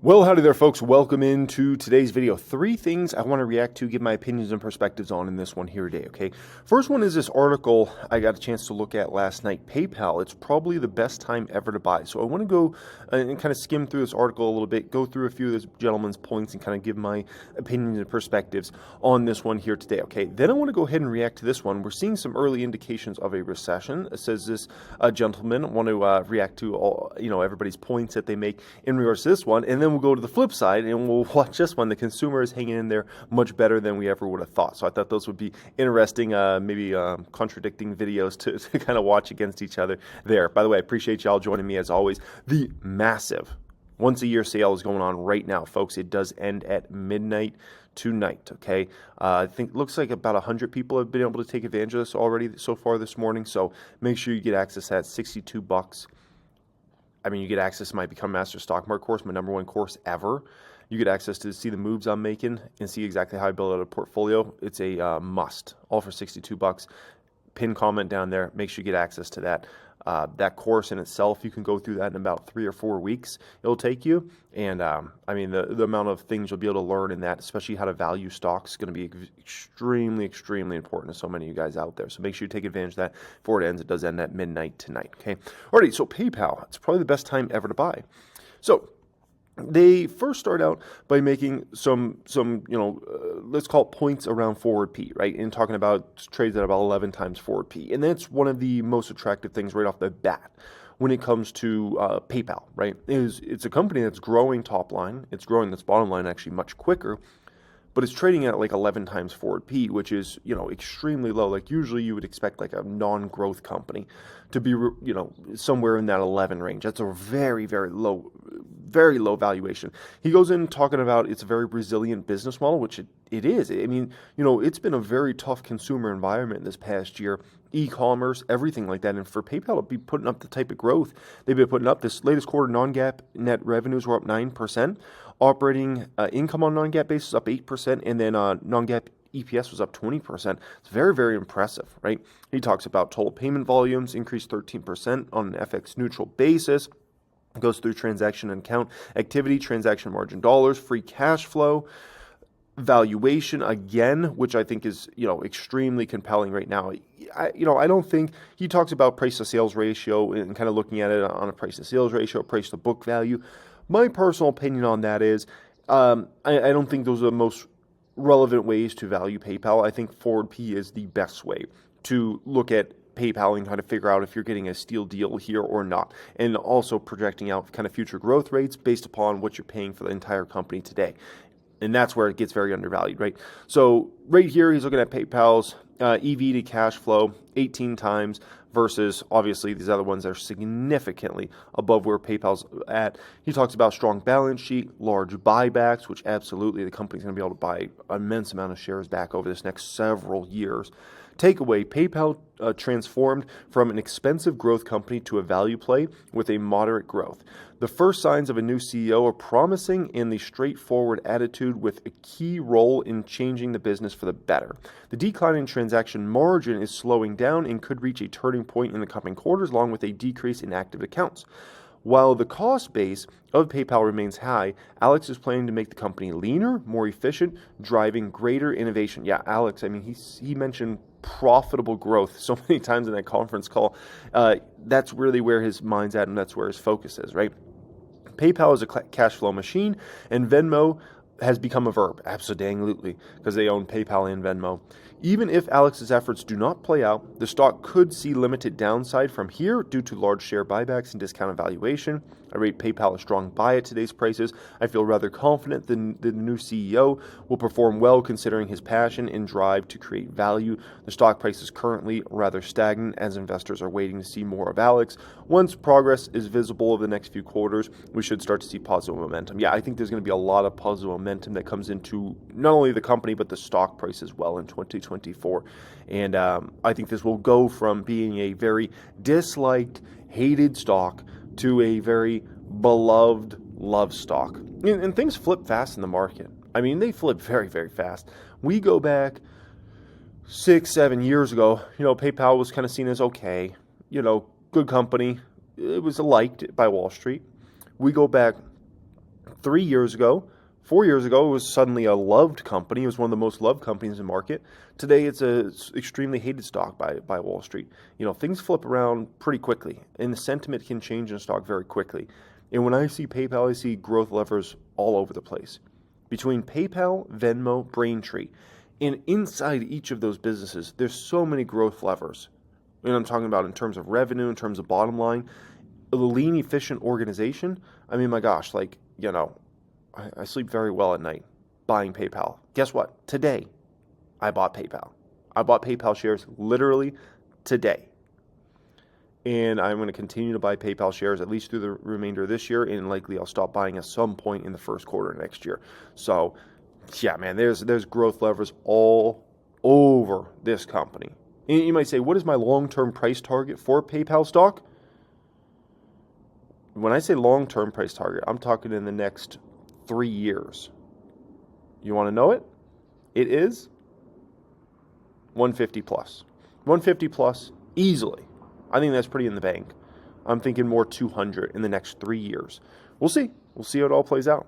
Well, howdy there, folks. Welcome into today's video. Three things I want to react to, give my opinions and perspectives on in this one here today, okay? First one is this article I got a chance to look at last night. PayPal, it's probably the best time ever to buy. So I want to go and kind of skim through this article a little bit, go through a few of this gentleman's points and kind of give my opinions and perspectives on this one here today, okay? Then I want to go ahead and react to this one. We're seeing some early indications of a recession. It says this gentleman. I want to react to all, everybody's points that they make in regards to this one, and then we'll go to the flip side and we'll watch this one. The consumer is hanging in there much better than we ever would have thought. So I thought those would be interesting, maybe contradicting videos to kind of watch against each other there. By the way, I appreciate y'all joining me as always. The massive once-a-year sale is going on right now, folks. It does end at midnight tonight, okay? I think it looks like about 100 people have been able to take advantage of this already so far this morning, so make sure you get access to that. $62. I mean, you get access to my Become Master Stock Market course, my #1 course ever. You get access to see the moves I'm making and see exactly how I build out a portfolio. It's a must, all for $62. Pin comment down there. Make sure you get access to that. That course in itself, you can go through that in about 3 or 4 weeks. It'll take you, and I mean the amount of things you'll be able to learn in that, especially how to value stocks, is going to be extremely, extremely important to so many of you guys out there. So make sure you take advantage of that before it ends. It does end at midnight tonight. Okay. Alrighty. So PayPal, it's probably the best time ever to buy. So they first start out by making some let's call it points around forward P, right? And talking about trades at about 11 times forward P. And that's one of the most attractive things right off the bat when it comes to PayPal, right? It's a company that's growing top line. It's growing its bottom line actually much quicker, but it's trading at like 11 times forward P, which is, extremely low. Like usually you would expect like a non-growth company to be, somewhere in that 11 range. That's a very, very low valuation. He goes in talking about it's a very resilient business model, which it is. I mean, it's been a very tough consumer environment this past year, e-commerce, everything like that. And for PayPal to be putting up the type of growth they've been putting up, this latest quarter non-GAAP net revenues were up 9%. Operating income on non-GAAP basis up 8%, and then non-GAAP EPS was up 20%. It's very, very impressive, right? He talks about total payment volumes increased 13% on an FX neutral basis. Goes through transaction and account activity, transaction margin dollars, free cash flow, valuation again, which I think is extremely compelling right now. I don't think he talks about price to sales ratio and kind of looking at it on a price to sales ratio, price to book value. My personal opinion on that is I don't think those are the most relevant ways to value PayPal. I think forward P is the best way to look at PayPal and kind of figure out if you're getting a steal deal here or not, and also projecting out kind of future growth rates based upon what you're paying for the entire company today. And that's where it gets very undervalued, right? So right here, he's looking at PayPal's EV to cash flow 18 times versus obviously these other ones that are significantly above where PayPal's at. He talks about strong balance sheet, large buybacks, which absolutely the company's going to be able to buy an immense amount of shares back over this next several years. Takeaway, PayPal transformed from an expensive growth company to a value play with a moderate growth. The first signs of a new CEO are promising in the straightforward attitude with a key role in changing the business for the better. The decline in transaction margin is slowing down and could reach a turning point in the coming quarters, along with a decrease in active accounts. While the cost base of PayPal remains high, Alex is planning to make the company leaner, more efficient, driving greater innovation. Yeah, Alex, I mean, he mentioned profitable growth so many times in that conference call. That's really where his mind's at, and that's where his focus is, right? PayPal is a cash flow machine, and Venmo has become a verb. Absolutely, because they own PayPal and Venmo. Even if Alex's efforts do not play out, the stock could see limited downside from here due to large share buybacks and discounted valuation. I rate PayPal a strong buy at today's prices. I feel rather confident that the new CEO will perform well considering his passion and drive to create value. The stock price is currently rather stagnant as investors are waiting to see more of Alex. Once progress is visible over the next few quarters, we should start to see positive momentum. Yeah, I think there's going to be a lot of positive momentum that comes into not only the company but the stock price as well in 2024. And I think this will go from being a very disliked, hated stock to a very beloved, loved stock. And things flip fast in the market. I mean, they flip very, very fast. We go back 6-7 years ago, PayPal was kind of seen as okay, good company. It was liked by Wall Street. We go back 3 years ago, 4 years ago, it was suddenly a loved company. It was one of the most loved companies in the market. Today, it's a extremely hated stock by Wall Street. Things flip around pretty quickly, and the sentiment can change in a stock very quickly. And when I see PayPal, I see growth levers all over the place. Between PayPal, Venmo, Braintree, and inside each of those businesses, there's so many growth levers. And I'm talking about in terms of revenue, in terms of bottom line, a lean, efficient organization. I mean, my gosh, I sleep very well at night buying PayPal. Guess what? Today, I bought PayPal. I bought PayPal shares literally today. And I'm going to continue to buy PayPal shares at least through the remainder of this year, and likely I'll stop buying at some point in the first quarter next year. So, yeah, man, there's growth levers all over this company. And you might say, what is my long-term price target for PayPal stock? When I say long-term price target, I'm talking in the next 3 years. You want to know it? It is 150 plus. 150 plus easily. I think that's pretty in the bank. I'm thinking more 200 in the next 3 years. We'll see. We'll see how it all plays out.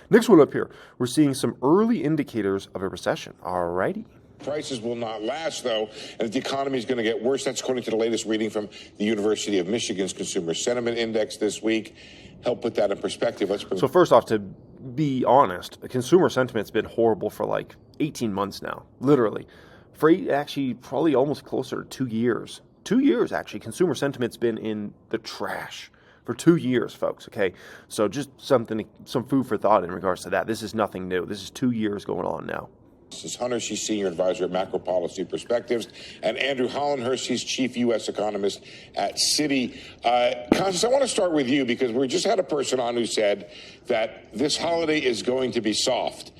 Next one up here. We're seeing some early indicators of a recession. Alrighty. Prices will not last, though, and the economy is going to get worse. That's according to the latest reading from the University of Michigan's Consumer Sentiment Index this week. Help put that in perspective. So first off, to be honest, consumer sentiment's been horrible for like 18 months now, literally. For actually probably almost closer to 2 years. 2 years, actually. Consumer sentiment's been in the trash for 2 years, folks, okay? So just some food for thought in regards to that. This is nothing new. This is 2 years going on now. This is Hunter, she's Senior Advisor at Macro Policy Perspectives, and Andrew Hollenhurst, he's Chief U.S. Economist at Citi. Constance, I want to start with you because we just had a person on who said that this holiday is going to be soft.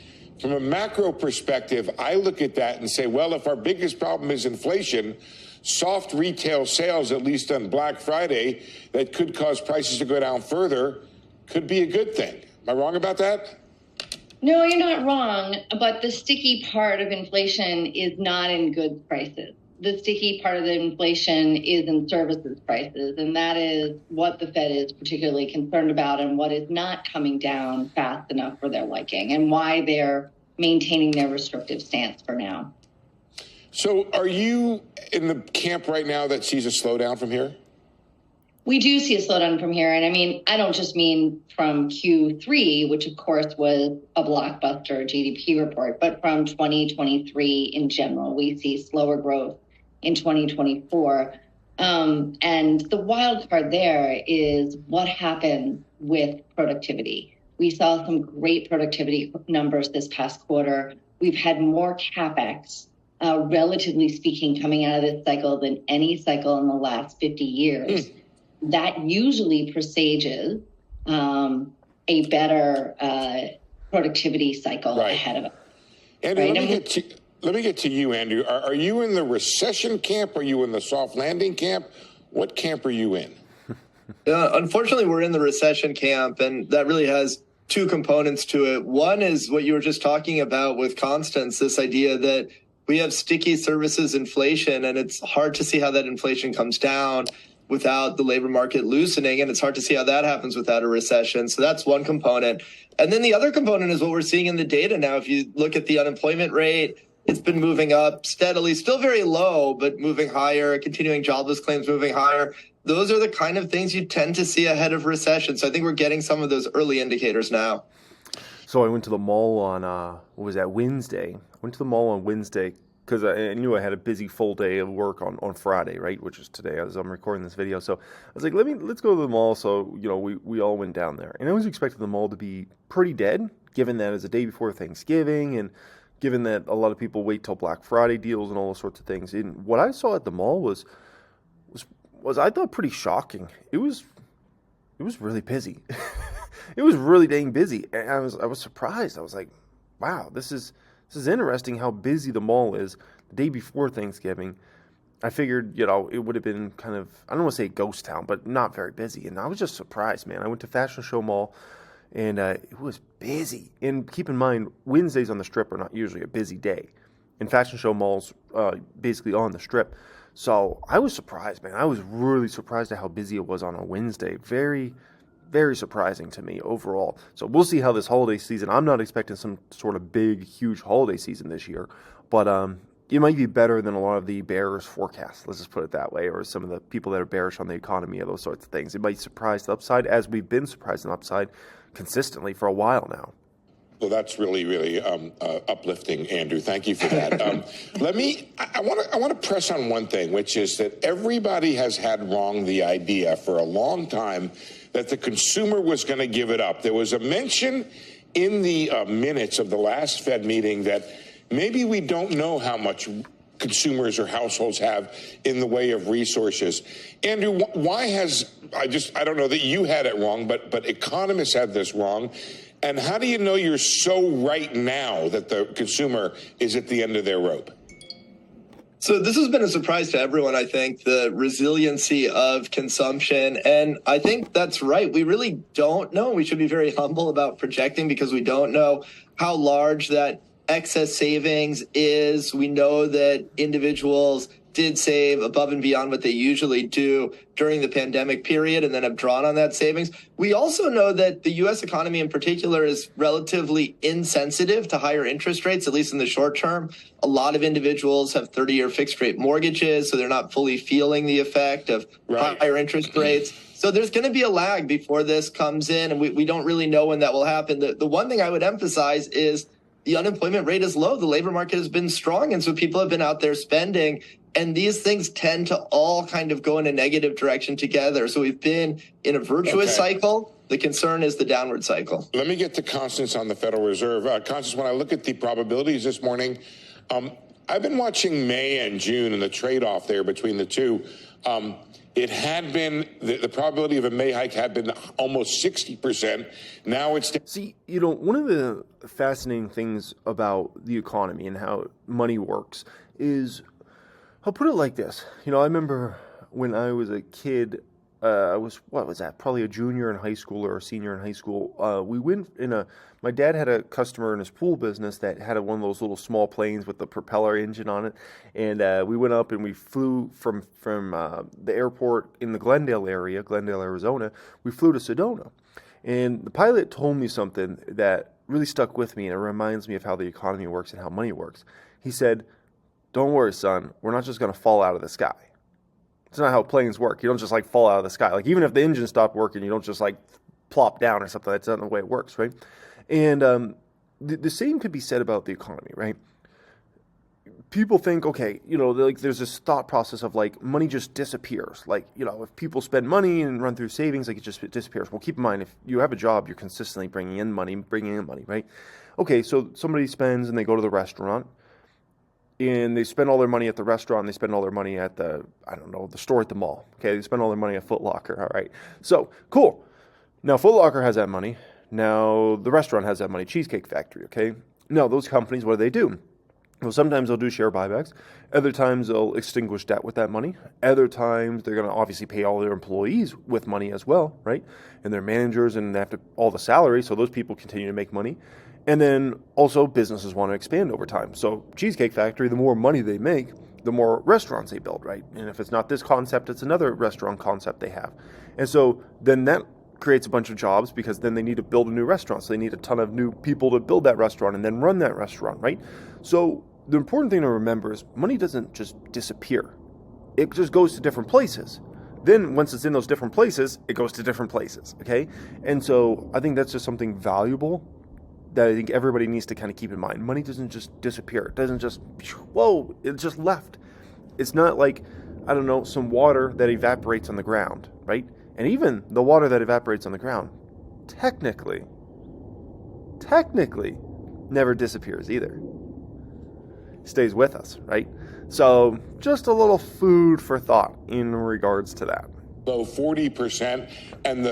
From a macro perspective, I look at that and say, well, if our biggest problem is inflation, soft retail sales, at least on Black Friday, that could cause prices to go down further, could be a good thing. Am I wrong about that? No, you're not wrong, but the sticky part of inflation is not in goods prices. The sticky part of the inflation is in services prices, and that is what the Fed is particularly concerned about and what is not coming down fast enough for their liking and why they're maintaining their restrictive stance for now. So are you in the camp right now that sees a slowdown from here? We do see a slowdown from here. And I mean, I don't just mean from Q3, which of course was a blockbuster GDP report, but from 2023 in general, we see slower growth in 2024. And the wild card there is what happens with productivity. We saw some great productivity numbers this past quarter. We've had more CapEx, relatively speaking, coming out of this cycle than any cycle in the last 50 years. That usually presages a better productivity cycle ahead of us. Andrew, let me get to you, Andrew. Are you in the recession camp? Are you in the soft landing camp? What camp are you in? Unfortunately, we're in the recession camp, and that really has two components to it. One is what you were just talking about with Constance, this idea that we have sticky services inflation, and it's hard to see how that inflation comes down without the labor market loosening, and it's hard to see how that happens without a recession. So that's one component. And then the other component is what we're seeing in the data now. If you look at the unemployment rate, it's been moving up steadily, still very low, but moving higher, continuing jobless claims moving higher. Those are the kind of things you tend to see ahead of recession. So I think we're getting some of those early indicators now. So I went to the mall on, Wednesday? I went to the mall on Wednesday because I knew I had a busy full day of work on Friday, right, which is today as I'm recording this video. So I was like, let's go to the mall. So, we all went down there. And I was expecting the mall to be pretty dead, given that it's the day before Thanksgiving and given that a lot of people wait till Black Friday deals and all those sorts of things. And what I saw at the mall was I thought pretty shocking. It was really busy. It was really dang busy. And I was surprised. I was like, wow, this is interesting how busy the mall is the day before Thanksgiving. I figured, it would have been kind of, I don't want to say ghost town, but not very busy. And I was just surprised, man. I went to Fashion Show Mall, and it was busy. And keep in mind, Wednesdays on the Strip are not usually a busy day. And Fashion Show Mall's basically on the Strip. So I was surprised, man. I was really surprised at how busy it was on a Wednesday. Very, very surprising to me overall. So we'll see how this holiday season, I'm not expecting some sort of big, huge holiday season this year, but it might be better than a lot of the bears forecasts, let's just put it that way, or some of the people that are bearish on the economy or those sorts of things. It might surprise the upside, as we've been surprised on the upside consistently for a while now. Well, that's really, really uplifting, Andrew. Thank you for that. I want to press on one thing, which is that everybody has had wrong the idea for a long time that the consumer was going to give it up. There was a mention in the minutes of the last Fed meeting that maybe we don't know how much consumers or households have in the way of resources. Andrew, why I don't know that you had it wrong, but economists had this wrong. And how do you know you're so right now that the consumer is at the end of their rope? So this has been a surprise to everyone, I think, the resiliency of consumption. And I think that's right. We really don't know. We should be very humble about projecting because we don't know how large that excess savings is. We know that individuals did save above and beyond what they usually do during the pandemic period and then have drawn on that savings. We also know that the U.S. economy in particular is relatively insensitive to higher interest rates, at least in the short term. A lot of individuals have 30-year fixed rate mortgages, so they're not fully feeling the effect of higher interest rates. So there's going to be a lag before this comes in, and we don't really know when that will happen. The one thing I would emphasize is the unemployment rate is low. The labor market has been strong, and so people have been out there spending. And these things tend to all kind of go in a negative direction together. So we've been in a virtuous cycle. The concern is the downward cycle. Let me get to Constance on the Federal Reserve. Constance, when I look at the probabilities this morning, I've been watching May and June and the trade-off there between the two. It had been, the probability of a May hike had been almost 60%. Now it's... See, one of the fascinating things about the economy and how money works is... I'll put it like this. I remember when I was a kid, I was, probably a junior in high school or a senior in high school. We went my dad had a customer in his pool business that had one of those little small planes with the propeller engine on it. And we went up and we flew from the airport in the Glendale area, Glendale, Arizona. We flew to Sedona. And the pilot told me something that really stuck with me, and it reminds me of how the economy works and how money works. He said, "Don't worry, son, we're not just going to fall out of the sky." It's not how planes work. You don't just fall out of the sky. Even if the engine stopped working, you don't just plop down or something. That's not the way it works, right? And the same could be said about the economy, right? People think, okay, there's this thought process of money just disappears. If people spend money and run through savings, it just disappears. Well, keep in mind, if you have a job, you're consistently bringing in money, right? Okay, so somebody spends and they go to the restaurant. And they spend all their money at the restaurant. They spend all their money at the store at the mall. Okay, they spend all their money at Foot Locker. All right, so cool. Now Foot Locker has that money. Now the restaurant has that money. Cheesecake Factory. Okay. Now those companies, what do? Well, sometimes they'll do share buybacks. Other times they'll extinguish debt with that money. Other times they're going to obviously pay all their employees with money as well, right? And their managers, and they have to all the salary, so those people continue to make money. And then also businesses want to expand over time. So Cheesecake Factory, the more money they make, the more restaurants they build, right? And if it's not this concept, it's another restaurant concept they have. And so then that creates a bunch of jobs, because then they need to build a new restaurant. So they need a ton of new people to build that restaurant and then run that restaurant, right? So the important thing to remember is money doesn't just disappear. It just goes to different places. Then once it's in those different places, it goes to different places, okay? And so I think that's just something valuable that I think everybody needs to kind of keep in mind. Money doesn't just disappear. It doesn't just, it just left. It's not some water that evaporates on the ground, right? And even the water that evaporates on the ground, technically, never disappears either. It stays with us, right? So just a little food for thought in regards to that. So 40%, and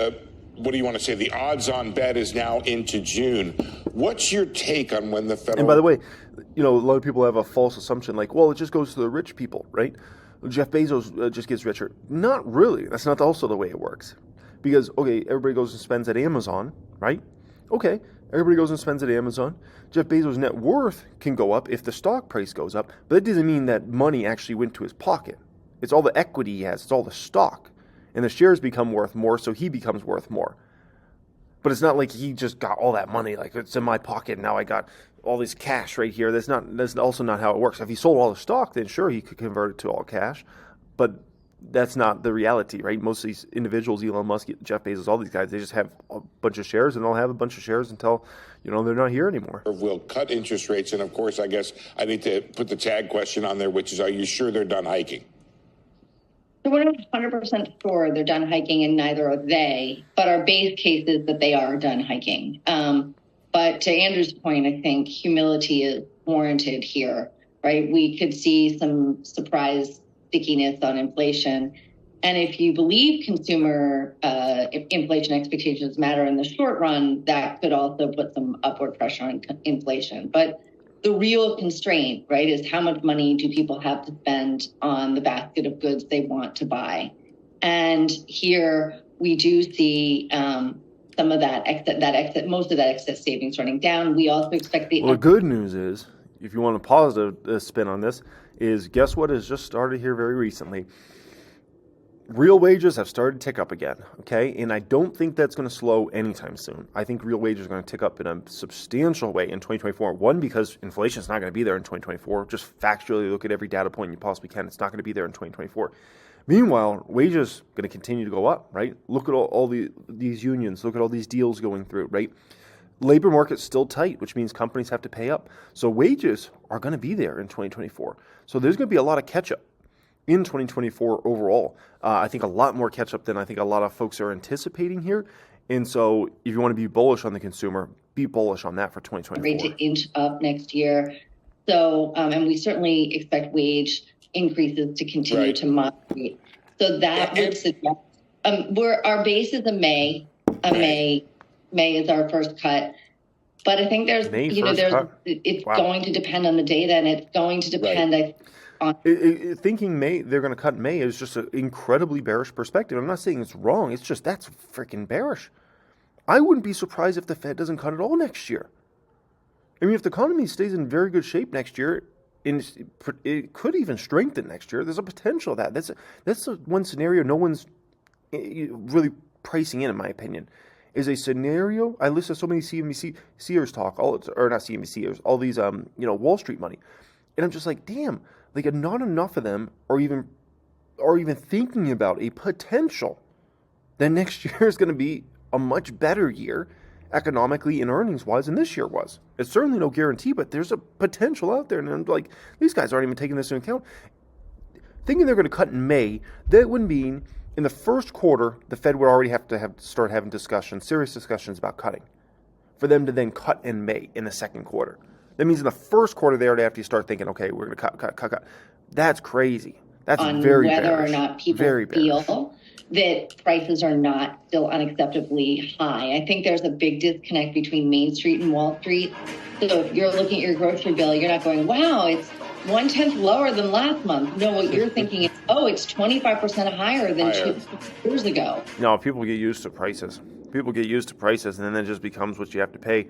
what do you want to say? The odds-on bet is now into June. What's your take on when the federal... And by the way, a lot of people have a false assumption it just goes to the rich people, right? Jeff Bezos just gets richer. Not really. That's not also the way it works. Because, okay, everybody goes and spends at Amazon, right? Okay, everybody goes and spends at Amazon. Jeff Bezos' net worth can go up if the stock price goes up, but that doesn't mean that money actually went to his pocket. It's all the equity he has. It's all the stock. And the shares become worth more, so he becomes worth more. But it's not like he just got all that money, like it's in my pocket, now I got all this cash right here. That's also not how it works. If he sold all the stock, then sure, he could convert it to all cash. But that's not the reality, right? Most of these individuals, Elon Musk, Jeff Bezos, all these guys, they just have a bunch of shares, and they'll have a bunch of shares until, they're not here anymore. Will cut interest rates. And of course, I guess I need to put the tag question on there, which is, are you sure they're done hiking? So we're not 100% sure they're done hiking, and neither are they. But our base case is that they are done hiking. But to Andrew's point, I think humility is warranted here, right? We could see some surprise stickiness on inflation. And if you believe consumer inflation expectations matter in the short run, that could also put some upward pressure on inflation. But the real constraint, right, is how much money do people have to spend on the basket of goods they want to buy? And here we do see some of most of that excess savings running down. We also expect the good news is, if you want a positive spin on this, is guess what has just started here very recently? Real wages have started to tick up again, okay? And I don't think that's going to slow anytime soon. I think real wages are going to tick up in a substantial way in 2024. One, because inflation is not going to be there in 2024. Just factually look at every data point you possibly can. It's not going to be there in 2024. Meanwhile, wages are going to continue to go up, right? Look at all these unions. Look at all these deals going through, right? Labor market's still tight, which means companies have to pay up. So wages are going to be there in 2024. So there's going to be a lot of catch-up in 2024 overall. I think a lot more catch-up than I think a lot of folks are anticipating here. And so if you want to be bullish on the consumer, be bullish on that for 2024. Rate to inch up next year. So, and we certainly expect wage increases to continue to moderate. So that would suggest our base is May is our first cut. But I think it's going to depend on the data, and it's going to depend on thinking they're going to cut in May is just an incredibly bearish perspective. I'm not saying it's wrong. It's just that's freaking bearish. I wouldn't be surprised if the Fed doesn't cut at all next year. I mean, if the economy stays in very good shape next year, and it could even strengthen next year, there's a potential of that. That's one scenario no one's really pricing in my opinion. Is a scenario. I listen to so many CNBCers talk, all these Wall Street money, and I'm just like, damn, like not enough of them are even thinking about a potential that next year is going to be a much better year economically and earnings wise than this year was. It's certainly no guarantee, but there's a potential out there, and I'm like, these guys aren't even taking this into account. Thinking they're going to cut in May, that would mean in the first quarter, the Fed would already have to start having serious discussions about cutting, for them to then cut in May in the second quarter. That means in the first quarter, they already have to start thinking, okay, we're going to cut. That's crazy. That's on very whether bearish. Or not people feel that prices are not still unacceptably high. I think there's a big disconnect between Main Street and Wall Street. So if you're looking at your grocery bill, you're not going, wow, it's 1/10 lower than last month. No, what you're thinking is, oh, it's 25% higher than 2 years ago. No, people get used to prices. And then it just becomes what you have to pay.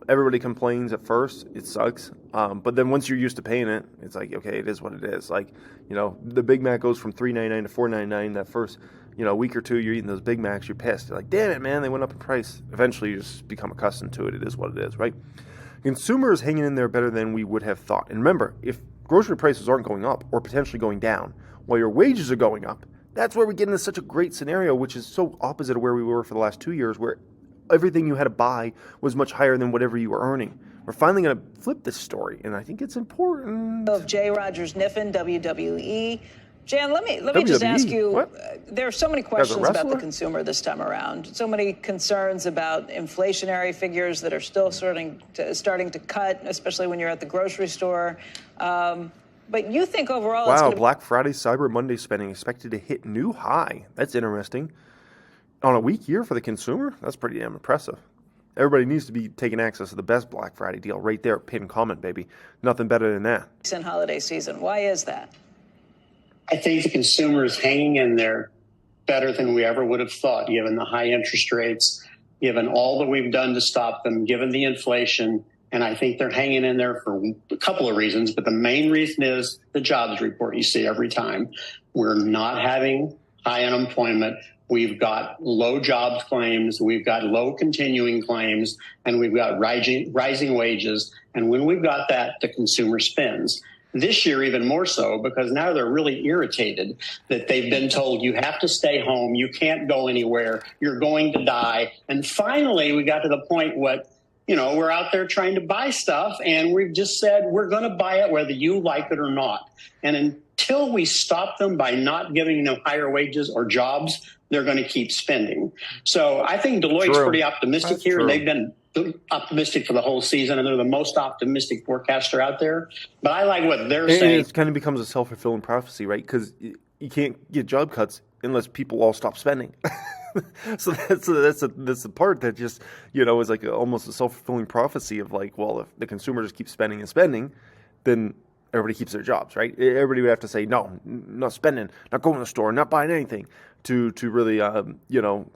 Everybody complains at first. It sucks. But then once you're used to paying it, it's like, okay, it is what it is. Like, the Big Mac goes from $3.99 to $4.99. That first, week or two, you're eating those Big Macs, you're pissed. You're like, damn it, man, they went up in price. Eventually, you just become accustomed to it. It is what it is, right? Consumers hanging in there better than we would have thought. And remember, if grocery prices aren't going up or potentially going down while your wages are going up, that's where we get into such a great scenario, which is so opposite of where we were for the last 2 years, where everything you had to buy was much higher than whatever you were earning. We're finally going to flip this story, and I think it's important. Of J. Rogers Kniffen, WWE. Jan, let me just ask you, there are so many questions about the consumer this time around. So many concerns about inflationary figures that are still starting to cut, especially when you're at the grocery store. But you think overall it's going to Black Friday, Cyber Monday spending expected to hit new high. That's interesting. On a weak year for the consumer, that's pretty damn impressive. Everybody needs to be taking access to the best Black Friday deal right there. Pin comment, baby. Nothing better than that. In holiday season. Why is that? I think the consumer is hanging in there better than we ever would have thought, given the high interest rates, given all that we've done to stop them, given the inflation. And I think they're hanging in there for a couple of reasons. But the main reason is the jobs report you see every time. We're not having high unemployment. We've got low jobs claims, we've got low continuing claims, and we've got rising wages. And when we've got that, the consumer spends. This year, even more so, because now they're really irritated that they've been told you have to stay home, you can't go anywhere, you're going to die. And finally, we got to the point we're out there trying to buy stuff, and we've just said we're going to buy it whether you like it or not. And until we stop them by not giving them higher wages or jobs, they're going to keep spending. So I think Deloitte's pretty optimistic here. True. They've been optimistic for the whole season, and they're the most optimistic forecaster out there. But I like what they're saying. It kind of becomes a self-fulfilling prophecy, right? Because you can't get job cuts unless people all stop spending. So that's the part that just is like almost a self-fulfilling prophecy of like, well, if the consumer just keeps spending and spending, then everybody keeps their jobs, right? Everybody would have to say no, not spending, not going to the store, not buying anything to really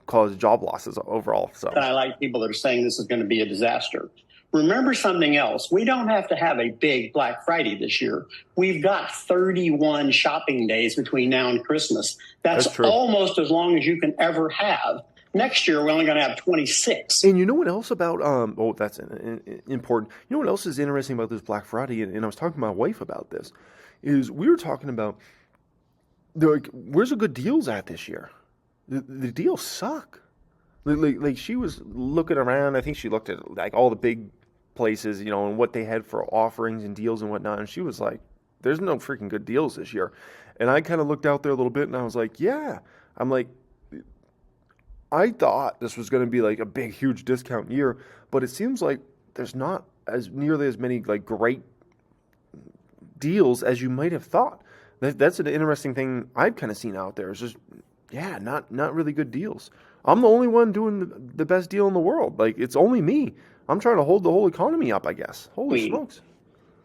cause job losses overall. So I like people that are saying this is going to be a disaster. Remember something else. We don't have to have a big Black Friday this year. We've got 31 shopping days between now and Christmas. That's almost as long as you can ever have. Next year, we're only going to have 26. And you know what else about, that's important. You know what else is interesting about this Black Friday, and I was talking to my wife about this, is we were talking about, where's the good deals at this year? The deals suck. Like she was looking around, I think she looked at like all the big places, and what they had for offerings and deals and whatnot, and she was like, there's no freaking good deals this year. And I kind of looked out there a little bit, and I was like, yeah. I'm like, I thought this was going to be like a big, huge discount year, but it seems like there's not nearly as many like great deals as you might have thought. That's an interesting thing I've kind of seen out there. It's just, not really good deals. I'm the only one doing the best deal in the world. Like, it's only me. I'm trying to hold the whole economy up, I guess. Holy smokes.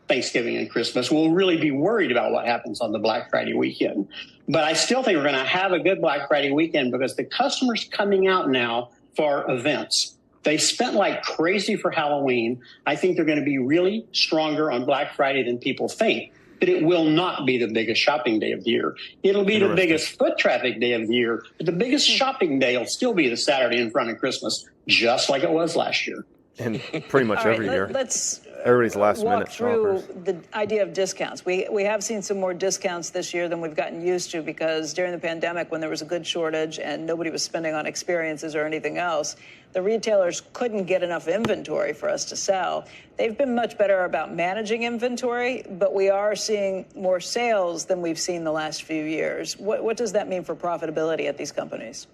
Thanksgiving and Christmas, we'll really be worried about what happens on the Black Friday weekend. But I still think we're going to have a good Black Friday weekend because the customers coming out now for events. They spent like crazy for Halloween. I think they're going to be really stronger on Black Friday than people think. But it will not be the biggest shopping day of the year. It'll be the biggest foot traffic day of the year. But the biggest shopping day will still be the Saturday in front of Christmas, just like it was last year. And pretty much every year. Let's everybody's last walk minute through shoppers. The idea of discounts. We have seen some more discounts this year than we've gotten used to because during the pandemic, when there was a good shortage and nobody was spending on experiences or anything else, the retailers couldn't get enough inventory for us to sell. They've been much better about managing inventory, but we are seeing more sales than we've seen the last few years. What does that mean for profitability at these companies?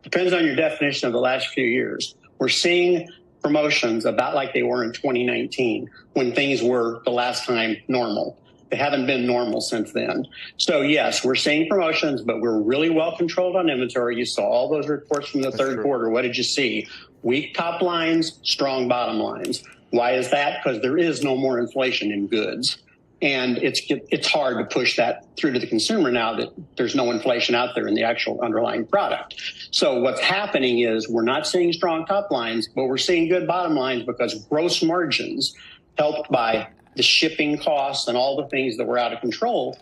Depends on your definition of the last few years. We're seeing promotions about like they were in 2019 when things were the last time normal. They haven't been normal since then. So yes, we're seeing promotions, but we're really well controlled on inventory. You saw all those reports from the third quarter. What did you see? Weak top lines, strong bottom lines. Why is that? Because there is no more inflation in goods. And it's hard to push that through to the consumer now that there's no inflation out there in the actual underlying product. So what's happening is we're not seeing strong top lines, but we're seeing good bottom lines because gross margins, helped by the shipping costs and all the things that were out of control,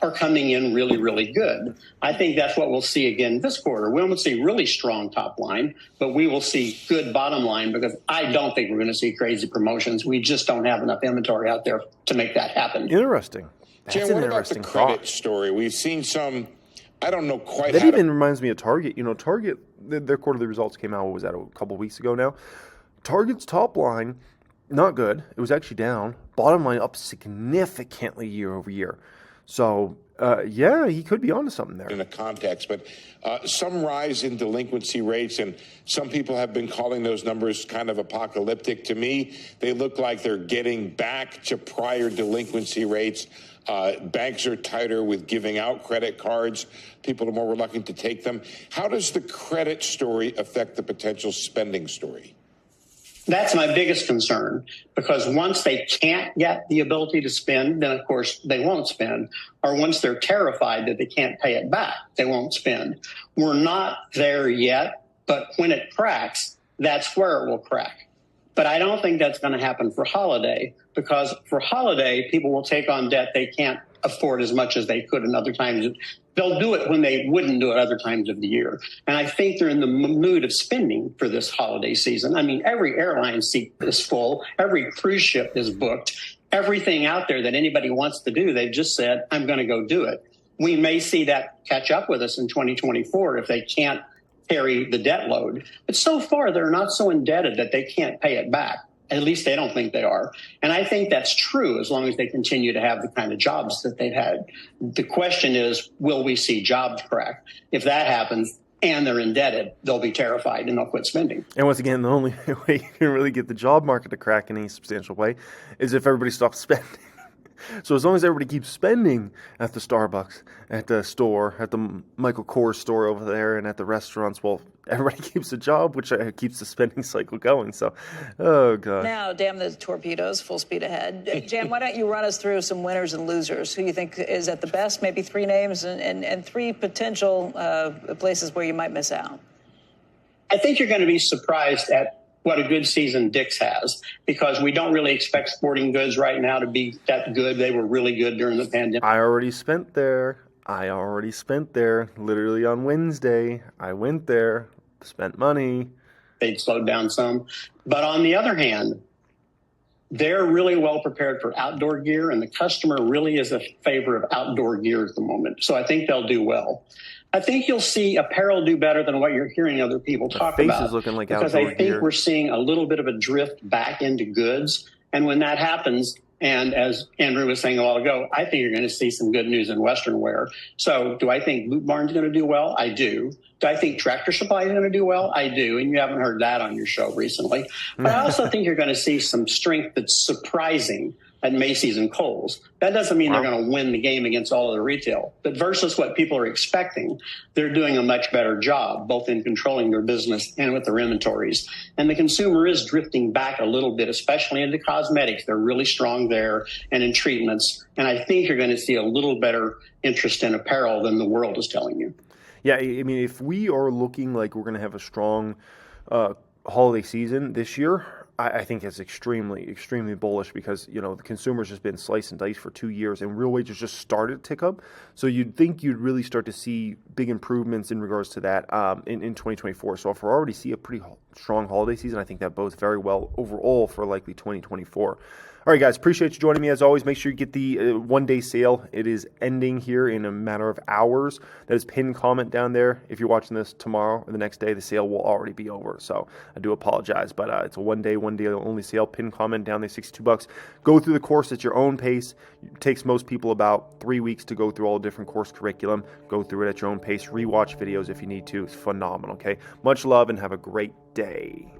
are coming in really, really good. I think that's what we'll see again this quarter. We won't see really strong top line, but we will see good bottom line because I don't think we're going to see crazy promotions. We just don't have enough inventory out there to make that happen. Interesting. That's Jim, an what about interesting the credit thought. story? We've seen some, I don't know quite That how even reminds me of Target. Target, their quarterly results came out, what was that, a couple weeks ago now? Target's top line, not good. It was actually down. Bottom line up significantly year over year. So, he could be onto something there. in a context, but some rise in delinquency rates, and some people have been calling those numbers kind of apocalyptic. To me, they look like they're getting back to prior delinquency rates. Banks are tighter with giving out credit cards. People are more reluctant to take them. How does the credit story affect the potential spending story? That's my biggest concern, because once they can't get the ability to spend, then, of course, they won't spend. Or once they're terrified that they can't pay it back, they won't spend. We're not there yet, but when it cracks, that's where it will crack. But I don't think that's going to happen for holiday, because for holiday, people will take on debt they can't afford as much as they could in other times. They'll do it when they wouldn't do it other times of the year. And I think they're in the mood of spending for this holiday season. I mean, every airline seat is full. Every cruise ship is booked. Everything out there that anybody wants to do, they've just said, I'm going to go do it. We may see that catch up with us in 2024 if they can't carry the debt load. But so far, they're not so indebted that they can't pay it back. At least they don't think they are. And I think that's true as long as they continue to have the kind of jobs that they've had. The question is, will we see jobs crack? If that happens and they're indebted, they'll be terrified and they'll quit spending. And once again, the only way you can really get the job market to crack in any substantial way is if everybody stops spending. So as long as everybody keeps spending at the Starbucks, at the store, at the Michael Kors store over there, and at the restaurants, well, everybody keeps a job, which keeps the spending cycle going. So, oh, God. Now, damn the torpedoes, full speed ahead. Jan, why don't you run us through some winners and losers? Who you think is at the best? Maybe 3 names and 3 potential places where you might miss out. I think you're going to be surprised at what a good season Dick's has, because we don't really expect sporting goods right now to be that good. They were really good during the pandemic. I already spent there. Literally on Wednesday. I went there, spent money. They'd slowed down some. But on the other hand, they're really well prepared for outdoor gear, and the customer really is a favor of outdoor gear at the moment. So I think they'll do well. I think you'll see apparel do better than what you're hearing other people talk about. Is looking like because I think we're seeing a little bit of a drift back into goods. And when that happens, and as Andrew was saying a while ago, I think you're going to see some good news in Western wear. So do I think Boot Barn's going to do well? I do. Do I think Tractor Supply is going to do well? I do. And you haven't heard that on your show recently. But I also think you're going to see some strength that's surprising at Macy's and Kohl's. That doesn't mean they're going to win the game against all of the retail. But versus what people are expecting, they're doing a much better job, both in controlling their business and with their inventories. And the consumer is drifting back a little bit, especially into cosmetics. They're really strong there, and in treatments. And I think you're going to see a little better interest in apparel than the world is telling you. Yeah, I mean, if we are looking like we're going to have a strong holiday season this year, I think it's extremely, extremely bullish because, you know, the consumer's just been sliced and diced for 2 years and real wages just started to tick up. So you'd think you'd really start to see big improvements in regards to that in 2024. So if we already see a pretty strong holiday season, I think that bodes very well overall for likely 2024. All right, guys, appreciate you joining me as always. Make sure you get the one-day sale. It is ending here in a matter of hours. That is pinned comment down there. If you're watching this tomorrow or the next day, the sale will already be over. So I do apologize, but it's a one-day only sale. Pinned comment down there, $62. Go through the course at your own pace. It takes most people about 3 weeks to go through all the different course curriculum. Go through it at your own pace. Rewatch videos if you need to. It's phenomenal, okay? Much love and have a great day.